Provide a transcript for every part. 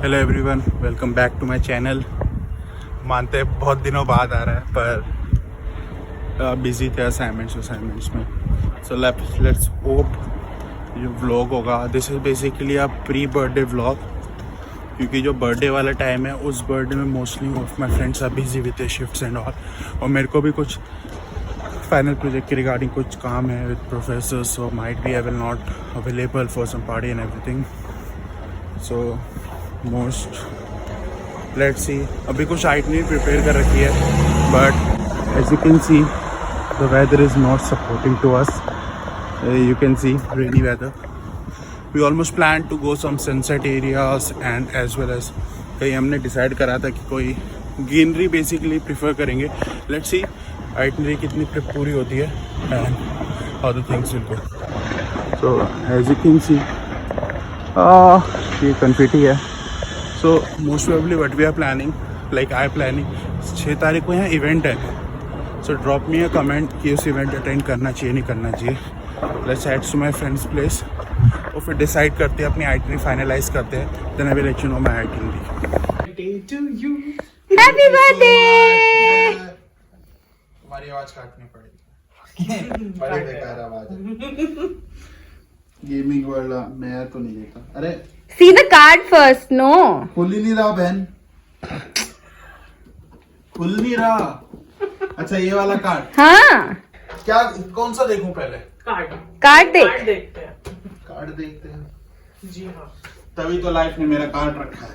Hello everyone, welcome back to my channel. मानते हैं बहुत दिनों बाद आ रहा है, पर बिजी थे असाइनमेंट्स में। सो लेट्स होप ये व्लॉग होगा। This is basically a pre birthday vlog, क्योंकि जो बर्थडे वाला टाइम है उस बर्थडे में mostly of my friends are busy with shifts and all, और मेरे को भी कुछ फाइनल प्रोजेक्ट के रिगार्डिंग कुछ काम है with professor, so might be I will not available for some party and everything. So most let's see. अभी कुछ आइटनरी प्रिपेयर कर रखी है, but as you can see the weather is not supporting to us. You can see rainy weather. We almost plan to go some sunset areas and as well as कहीं हमने decide करा था कि कोई greenery basically prefer करेंगे। Let's see itinerary कितनी पूरी होती है and how the things will go. So as you can see ये कन्फिटी है। So most probably what we are planning, like I planning 6 तारीख को यहाँ इवेंट है। So drop me a comment कि उस इवेंट अटेंड करना चाहिए नहीं करना चाहिए। Let's head to my friends place और फिर डिसाइड करते हैं, अपनी आइटनरी फाइनलाइज करते हैं। Then I will let you know my itinerary. Happy birthday. हमारी आवाज काटनी पड़ेगी। बड़ी बेकार आवाज है। गेमिंग वाला मैं तो नहीं देखा। अरे See the card first, no. खुल ही नहीं रहा बहन, खुल नहीं रहा। अच्छा ये वाला कार्ड, हाँ क्या कौन सा देखूं पहले? कार्ड देख। कार्ड देखते हैं जी। हाँ तभी तो लाइफ ने मेरा कार्ड रखा है।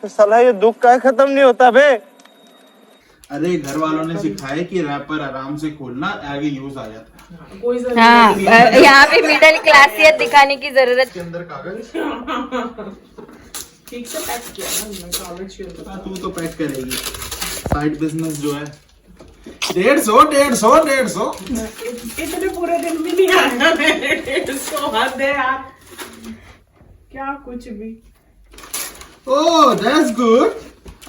तो साला ये दुख का खत्म नहीं होता बे। अरे घर वालों ने सिखाया कि रैपर आराम से खोलना, आगे यूज आ जाता है। हाँ यहाँ पे मिडिल क्लासियत दिखाने की जरूरत। इसके अंदर कागज ठीक से पैक किया ना कागज। हाँ, तू तो पैक करेगी। साइड बिजनेस जो है 150 इतने पूरे दिन भी नहीं आया मेरे 150 हद है यार, क्या कुछ भी। Oh, that's good.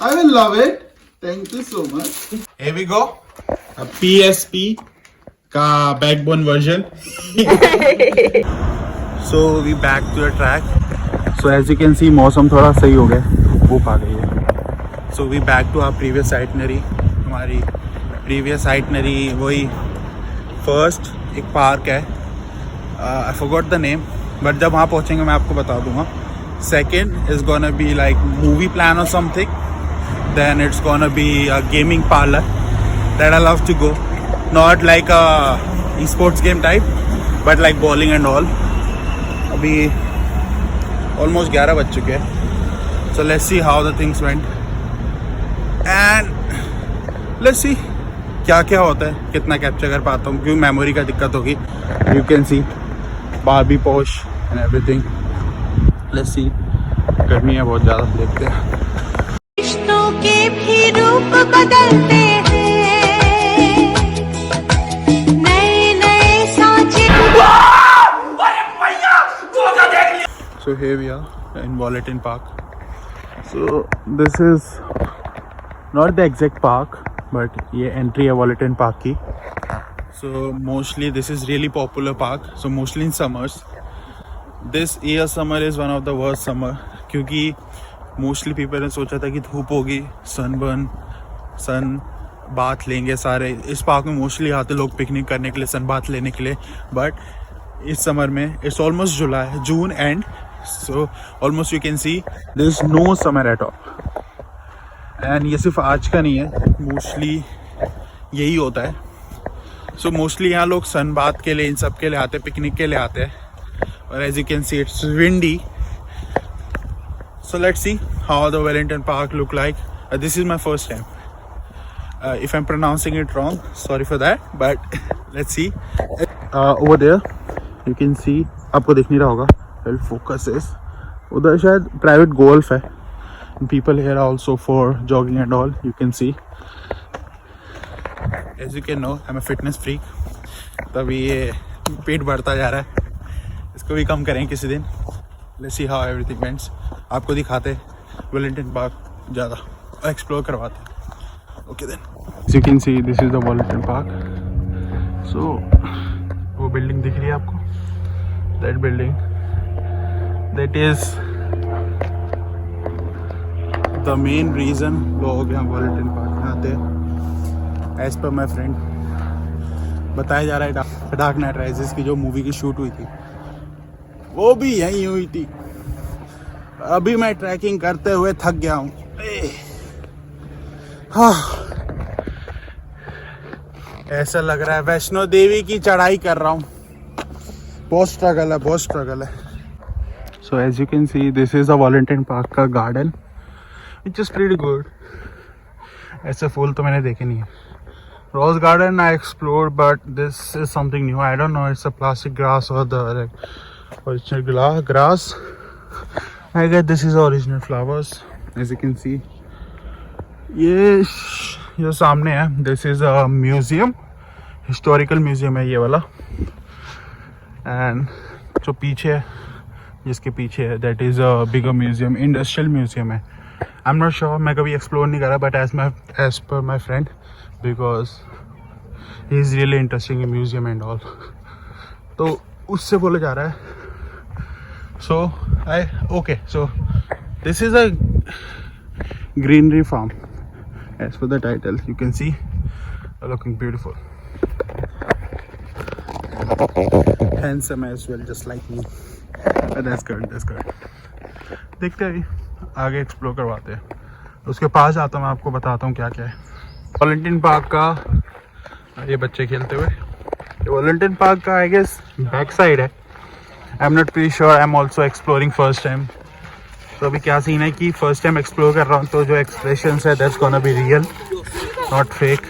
I will love it. Thank you so much. Here we go. A PSP का backbone version. So we back to the track. So as you can see मौसम थोड़ा सही हो गया, धूप आ गई है। So we back to our previous itinerary. हमारी previous itinerary वही first एक पार्क है, I forgot the name, but जब वहाँ पहुँचेंगे मैं आपको बता दूँगा। Second is gonna be like movie plan or something. Then it's gonna be a gaming parlor that I love to go. Not like a esports game type, but like bowling and all. अभी almost 11 बज चुके हैं. So let's see how the things went. And let's see क्या क्या होता है, कितना capture कर पाता हूँ, क्योंकि मेमोरी का दिक्कत होगी. You can see Barbie Porsche and everything. Let's see. गर्मी है बहुत ज़्यादा, देखते हैं. रिश्तों के भी रूप बदलते हैं, नए नए सांचे। So here we are in Wallerton Park. So this is not the exact park, but ये entry है Wallerton Park की. So mostly this is really popular park. So mostly in summers. This year summer is one of the worst summer, क्योंकि mostly people ने सोचा था कि धूप होगी, सन बाथ लेंगे सारे। इस पार्क में मोस्टली आते लोग पिकनिक करने के लिए, सन बाथ लेने के लिए। बट इस समर में it's almost July, June end, so almost you can see there is no summer at all. And ये सिर्फ आज का नहीं है, मोस्टली यही होता है। सो मोस्टली यहाँ लोग सन बाथ के लिए, इन सब के लिए आते हैं, पिकनिक के लिए आते हैं। और as you can see it's windy. So let's see how the Wellington Park look like. This is my first time. If I'm pronouncing it wrong, sorry for that. But let's see. Over there, you can see. आपको दिख नहीं रहा होगा. Well, focus is. उधर शायद private golf है. People here also for jogging and all. You can see. As you can know, I'm a fitness freak. तभी ये पेट बढ़ता जा रहा है. इसको भी कम करें किसी दिन. Let's see how everything went. आपको दिखाते वेलिंगटन पार्क, ज़्यादा एक्सप्लोर करवाते. Okay then. As you can see, this is the Wellington Park. So वो बिल्डिंग दिख रही है आपको? That building, that is the main reason लोग यहाँ वॉलेटिन पार्क में आते हैं, एज पर माई फ्रेंड बताया जा रहा है डार्क नाइट राइजेस की जो मूवी की शूट हुई थी वो भी यहीं हुई थी। अभी मैं ट्रैकिंग करते हुए थक गया हूँ। हाँ, ऐसा लग रहा है वैष्णो देवी की चढ़ाई कर रहा हूँ। बहुत स्ट्रगल है, बहुत स्ट्रगल है। So as you can see this is a Valentine park का garden which is pretty good. ऐसे फूल तो मैंने देखे नहीं है। Rose garden I explore but this is something new. I don't know it's a plastic grass और the original grass. I guess this is original flowers as you can see. ये जो सामने है this is a museum, historical museum है ये वाला। and जो पीछे है, जिसके पीछे है that is a bigger museum, industrial museum है। I'm not sure, मैं कभी explore नहीं करा but as per my friend because he is really interesting in museum and all, तो उससे बोला जा रहा है। So so this is a greenery farm as per the title. You can see looking beautiful, handsome as well, just like me. But that's good, that's good. देखते हैं, अभी आगे एक्सप्लोर करवाते हैं। उसके पास आता हूँ, मैं आपको बताता हूँ क्या क्या है। वॉलेंटाइन पार्क का ये बच्चे खेलते हुए, वॉलेंटाइन पार्क का आई गेस बैक साइड है। I'm not pretty sure, I'm also exploring first time. तो अभी क्या सीन है कि फर्स्ट टाइम एक्सप्लोर कर रहा हूँ तो जो एक्सप्रेशंस है that's gonna be real not fake.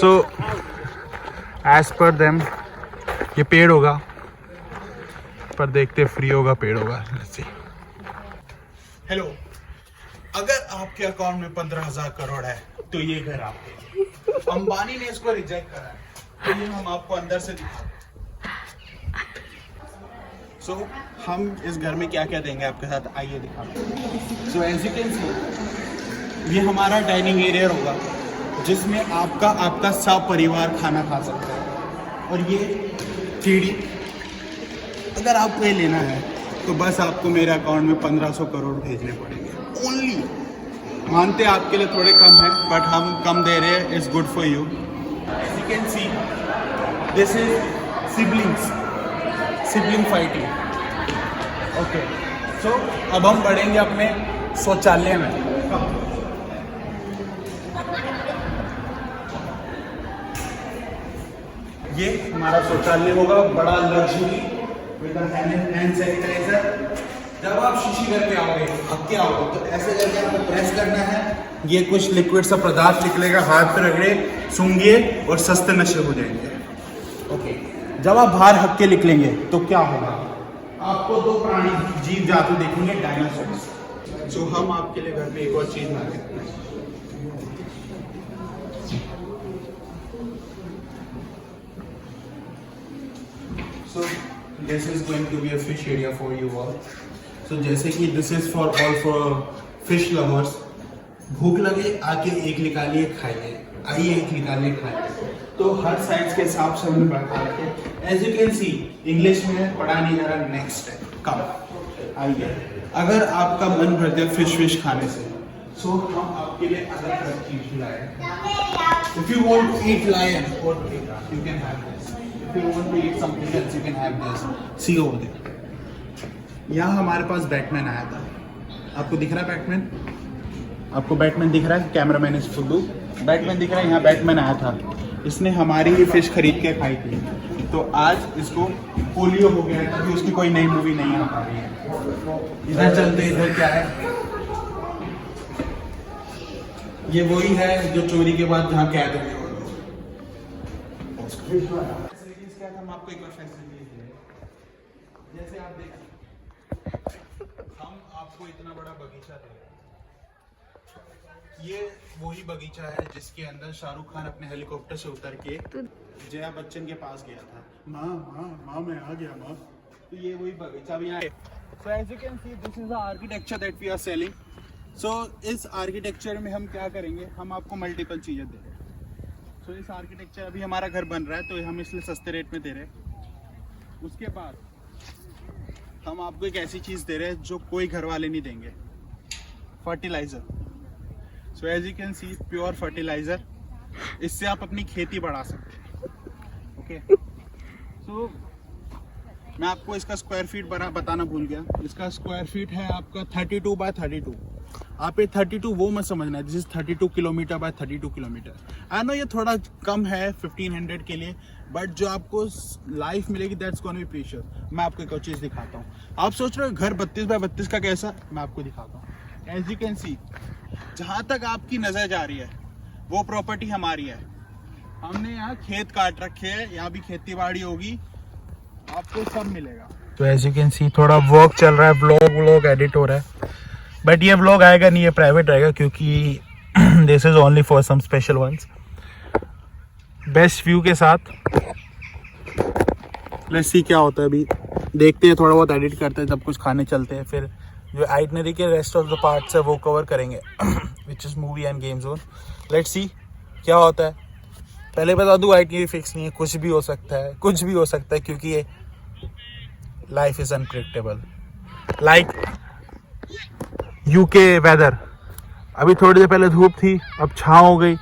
So as per them ये पेड़ होगा, पर देखते फ्री होगा पेड़ होगा। Let's see. हेलो, अगर आपके अकाउंट में 15,000 करोड़ है तो ये घर आपके। अंबानी ने इसको रिजेक्ट करा है तो ये हम आपको अंदर से दिखा। सो हम इस घर में क्या क्या देंगे आपके साथ, आइए दिखाते। So as you can see ये हमारा डाइनिंग एरिया होगा जिसमें आपका सब परिवार खाना खा सकता है। और ये सीढ़ी, अगर आपको ये लेना है तो बस आपको मेरे अकाउंट में 1500 करोड़ भेजने पड़ेंगे ओनली। मानते आपके लिए थोड़े कम है बट हम कम दे रहे हैं, it's good for you. As you can see this is sibling fighting. Okay, so अब हम बढ़ेंगे अपने शौचालय में। ये हमारा शौचालय होगा, बड़ा लग्जरी विद हैंड सैनिटाइजर। जब आप शीशी करके आओगे, अब क्या आओगे तो ऐसे करके आपको प्रेस करना है, ये कुछ लिक्विड सा पदार्थ निकलेगा, हाथ पे रगड़े, सूंघिए और सस्ते नशे हो जाएंगे। ओके, जब आप बाहर हक के निकलेंगे तो क्या होगा, आपको 2 प्राणी जीव जाते देखेंगे, डायनासोर। सो हम आपके लिए घर पे एक और चीज ला रहे हैं। So this is going to be a fish area for you all. So जैसे कि this is for all for fish lovers. भूख लगे आके एक निकालिए खाइए, आइए एक निकालिए खाइए। तो हर साइज के हिसाब से हमने बता रखे। As you can see English में पढ़ा नहीं जा रहा, नेक्स्ट है कम आइए। अगर आपका मन भरता है फिश खाने से, सो हम आपके लिए अलग अलग चीज लाए। If you want to eat lion और you can have this, if you want to eat something else you can have this. See over there. यहाँ हमारे पास बैटमैन आया था, आपको दिख रहा है बैटमैन? आपको बैटमैन दिख रहा है? कैमरामैन इज फुल्लू, बैटमैन दिख रहा है? यहाँ बैटमैन आया था, इसने हमारी ही फिश खरीद के खाई थी। तो आज इसको पोलियो हो गया क्योंकि उसकी कोई नई मूवी नहीं आ पा रही है। इधर चलते, इधर क्या है, ये वही है जो चोरी के बाद जहाँ कैद हो गए। हम आपको एक बार फैसिलिटीज दें, जैसे आप देखें हम आपको इतना बड़ा बगीचा दे रहे हैं। ये वही बगीचा है जिसके अंदर शाहरुख खान अपने हेलीकॉप्टर से उतर के जया बच्चन के पास गया था। माँ माँ माँ मैं आ गया माँ। तो ये वही बगीचा भी यहाँ। So as you can see, this is the architecture that we are selling. So इस आर्किटेक्चर में हम क्या करेंगे, हम आपको मल्टीपल चीज़ें दे रहे हैं। So इस आर्किटेक्चर, अभी हमारा घर बन रहा है तो हम इसलिए सस्ते रेट में दे रहे हैं। उसके बाद हम आपको एक ऐसी चीज़ दे रहे हैं जो कोई घर वाले नहीं देंगे। fertilizer. So as you can see, pure fertilizer. इससे आप अपनी खेती बढ़ा सकते हैं. Okay. So मैं आपको इसका स्क्वायर फीट बताना भूल गया. इसका स्क्वायर फीट है आपका 32 बाय 32. आप ये 32 वो मत समझना है. This is 32 kilometre bye 32 kilometre. I know ये थोड़ा कम है 1500 के लिए, बट जो आपको लाइफ मिलेगी दैट्स गोना बी प्रीशियस. मैं आपको एक और चीज़ दिखाता हूँ. आप सोच रहे हो घर 32 बाय 32 का कैसा, मैं आपको दिखाता हूँ. एज यू कैन सी, जहाँ तक आपकी नज़र जा रही है वो प्रॉपर्टी हमारी है. हमने यहाँ खेत काट रखे हैं, यहाँ भी खेती बाड़ी होगी, आपको सब मिलेगा. तो एज यू कैन सी थोड़ा वर्क चल रहा है, व्लॉग एडिट हो रहा है, बट ये व्लॉग आएगा नहीं, ये प्राइवेट रहेगा क्योंकि this is only for some special ones. Best view के साथ लेट्स सी क्या होता है. अभी देखते हैं, थोड़ा बहुत एडिट करते हैं, सब कुछ खाने चलते हैं, फिर जो आइटनरी के रेस्ट ऑफ द पार्ट्स है वो कवर करेंगे, which is movie end game zone. Let's see क्या होता है. पहले बता दूं, आइटनरी फिक्स नहीं है, कुछ भी हो सकता है, कुछ भी हो सकता है, क्योंकि ये life is unpredictable. Like UK weather, अभी थोड़ी देर पहले धूप थी, अब छाँव हो गई.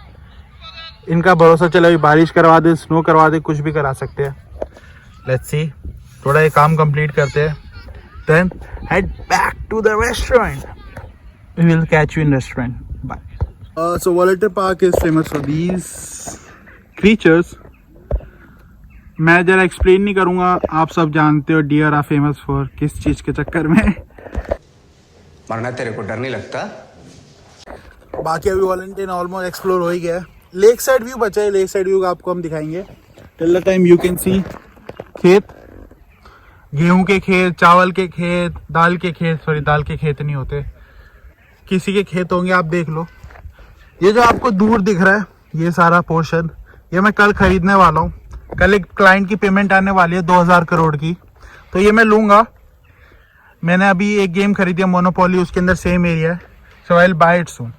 इनका भरोसा चला, अभी बारिश करवा दे, स्नो करवा दे, कुछ भी करा सकते हैं. लेट्स सी, थोड़ा ये काम कंप्लीट करते हैं, then head back to the restaurant. We will catch you in restaurant. Bye. So वॉलेटर park is famous for these creatures. मैं जरा एक्सप्लेन नहीं करूँगा, आप सब जानते हो डियर आर फेमस फॉर किस चीज़ के चक्कर में. मरना तेरे को डर नहीं लगता? बाकी अभी वॉलेंटाइन ऑलमोस्ट एक्सप्लोर हो ही गया है. लेक साइड व्यू बचा है, लेक साइड व्यू आपको हम दिखाएंगे. Till the time you can सी खेत, गेहूं के खेत, चावल के खेत, दाल के खेत. सॉरी, दाल के खेत नहीं होते, किसी के खेत होंगे, आप देख लो. ये जो आपको दूर दिख रहा है, ये सारा पोर्शन, ये मैं कल खरीदने वाला हूँ. कल एक क्लाइंट की पेमेंट आने वाली है 2000 करोड़ की, तो ये मैं लूँगा. मैंने अभी एक गेम खरीदी है मोनोपोली, उसके अंदर सेम एरिया है, so I will buy it soon.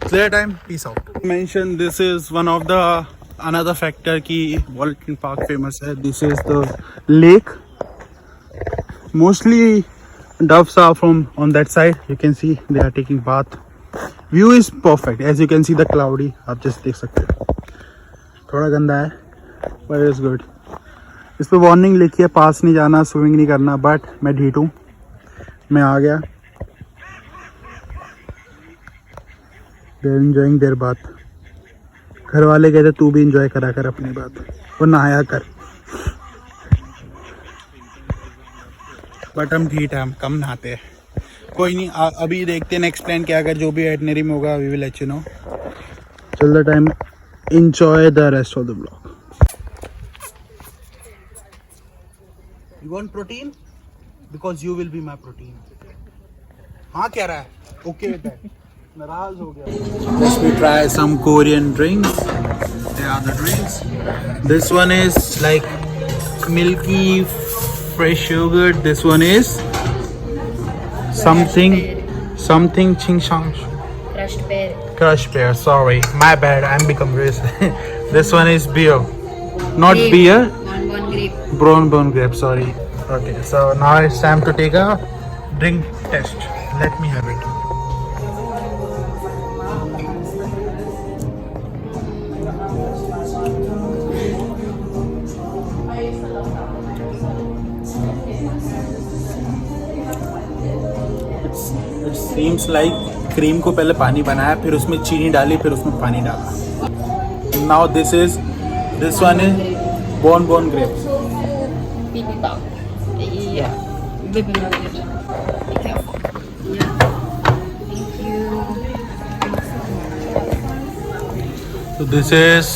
Clear time, peace out. Mention this is one of the another factor कि Wallington Park famous है. This is the lake. Mostly doves are from on that side. You can see they are taking bath. View is perfect. As you can see the cloudy. आप just देख सकते हो. थोड़ा गंदा है, but it's good. इस पे warning लिखी है, पास नहीं जाना, स्विमिंग नहीं करना, बट मैं ढीठ हूँ, मैं आ गया. एंजॉइंग देयर बात. घर वाले कहते तू भी एंजॉय करा कर अपनी बात, और नहाया कर, बट हम ठीक है, हम कम नहाते हैं. कोई नहीं, अभी देखते हैं नेक्स्ट प्लान क्या, अगर जो भी आइटनरी में होगा we will let you know. Till the time enjoy the rest of the blog. You want protein because you will be my protein. हाँ कह रहा है, ओके विद दैट. नाराज हो गया. Let's we try some Korean drinks. There are the drinks. This one is like milky fresh yogurt. This one is something chingshang. Crushed pear. Sorry, my bad. I'm become racist. This one is beer. Not grape. Beer. Bonbon grape. Bonbon grape. Sorry. Okay. So now it's time to take a drink test. Let me have it. Seems like cream को पहले पानी बनाया, फिर उसमें चीनी डाली, फिर उसमें पानी डाला. Now this one is bonbon grapes. Bibimbap. Yeah. Bibimbap. Be careful. Yeah. Thank you. So this is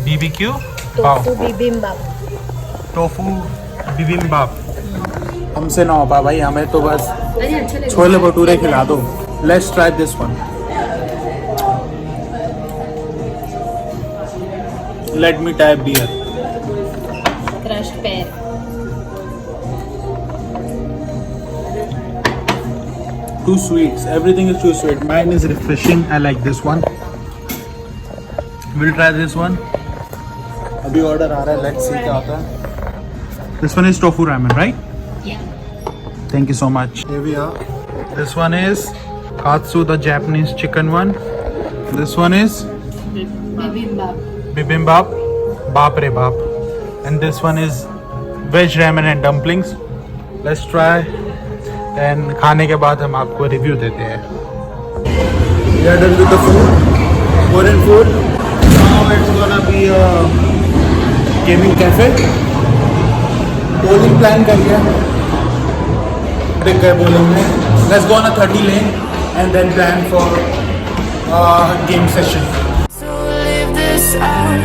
BBQ. Tofu bibimbap. Tofu bibimbap. हमसे ना हो पा भाई, हमें तो बस अरे अच्छा लगा. छोले भटूरे खिला दो. Let's try this one. Let me type beer. Crushed pear. Too sweet. Everything is too sweet. Mine is refreshing. I like this one. We'll try this one. अभी ऑर्डर आ रहा है. Let's see क्या होता है. This one is tofu ramen, right? Yeah. Thank you so much. Here we are. This one is Katsu, the Japanese chicken one. This one is bibimbap, bap re bap. And this one is veg ramen and dumplings. Let's try. And खाने के बाद हम आपको review देते हैं. We are done with the food, Korean food. Now it's gonna be a gaming cafe. Bowling plan करिए. देख गए bowling में. Let's go on a 30 lane and then plan for game session. So leave this out.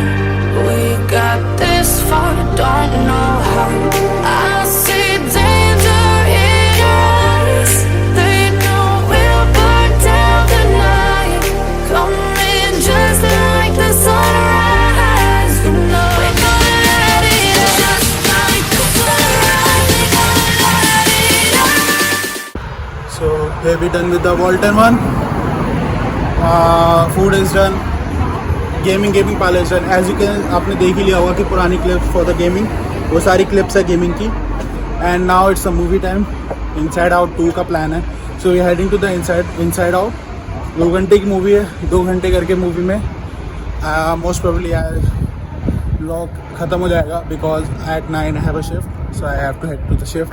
We got this far, don't know how. I see danger in us. They know we'll burn down the night. Coming just like the sunrise. You know we're gonna let it out. Just like the sunrise, we're gonna let it out. So here we done with the Walton one. Food is done. Gaming parlor is done. As you can, आपने देख ही लिया होगा कि पुरानी clips for the gaming, वो सारी clips है gaming की. And now it's a movie time. Inside Out 2 का plan है. So we're heading to the Inside Out. 2 घंटे की मूवी है. 2 घंटे करके मूवी में most probably vlog खत्म हो जाएगा because at 9 I have a shift, so I have to head to the shift.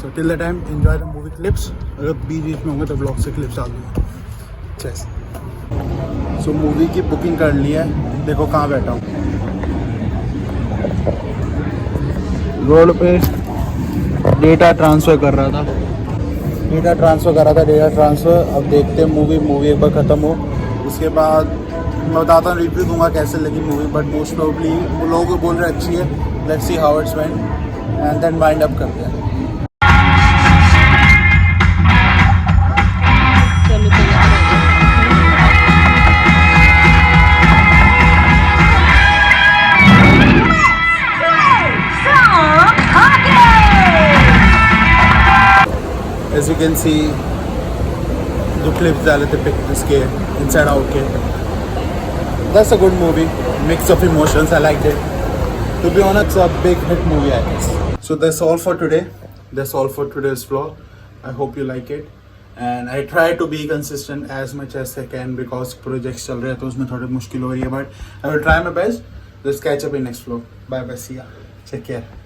So till the time enjoy the movie clips. अगर बीच में होंगे तो vlog से clips डाल दूँगा. Cheers. So मूवी की बुकिंग कर ली है. देखो कहाँ बैठा हूँ. रोड पे डेटा ट्रांसफ़र कर रहा था. Data transfer. अब देखते हैं मूवी एक बार ख़त्म हो. उसके बाद मैं बताता हूँ, रिव्यू दूंगा कैसे लगी मूवी. बट मोस्ट प्रोबेबली वो लोग बोल रहे अच्छी है. Let's see how it's went and then wind up करते हैं. As you can see, जो clips डाले थे पिक्चर्स के Inside Out के. That's a good movie. Mix of emotions. I liked it. To be honest, it's a big hit movie, I guess. So that's all for today. That's all for today's vlog. I hope you like it. And I try to be consistent as much as I can because projects चल रहे हैं तो उसमें थोड़ी मुश्किल हो रही है. But I will try my best. Let's catch up in next vlog. Bye bye. See ya. Take care.